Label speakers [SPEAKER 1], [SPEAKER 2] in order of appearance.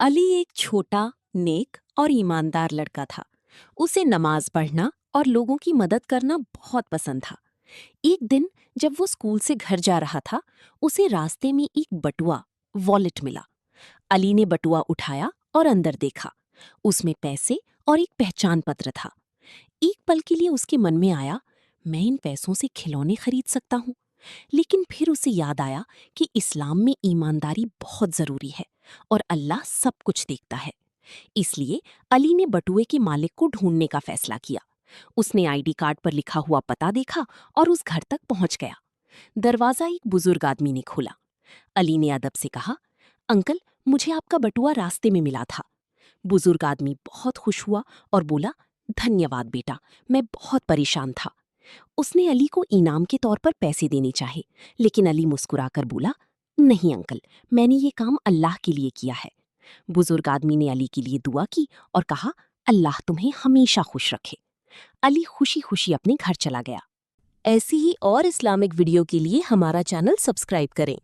[SPEAKER 1] अली एक छोटा, नेक और ईमानदार लड़का था। उसे नमाज पढ़ना और लोगों की मदद करना बहुत पसंद था। एक दिन जब वो स्कूल से घर जा रहा था, उसे रास्ते में एक बटुआ वॉलेट मिला। अली ने बटुआ उठाया और अंदर देखा। उसमें पैसे और एक पहचान पत्र था। एक पल के लिए उसके मन में आया, मैं इन पैसों से खिलौने खरीद सकता हूँ। लेकिन फिर उसे याद आया कि इस्लाम में ईमानदारी बहुत जरूरी है और अल्लाह सब कुछ देखता है। इसलिए अली ने बटुए के मालिक को ढूंढने का फैसला किया। उसने आईडी कार्ड पर लिखा हुआ पता देखा और उस घर तक पहुंच गया। दरवाजा एक बुजुर्ग आदमी ने खोला। अली ने अदब से कहा, अंकल, मुझे आपका बटुआ रास्ते में मिला था। बुजुर्ग आदमी बहुत खुश हुआ और बोला, धन्यवाद बेटा, मैं बहुत परेशान था। उसने अली को इनाम के तौर पर पैसे देने चाहे, लेकिन अली मुस्कुराकर बोला, नहीं अंकल, मैंने ये काम अल्लाह के लिए किया है। बुजुर्ग आदमी ने अली के लिए दुआ की और कहा, अल्लाह तुम्हें हमेशा खुश रखे। अली खुशी खुशी अपने घर चला गया। ऐसी ही और इस्लामिक वीडियो के लिए हमारा चैनल सब्सक्राइब करें।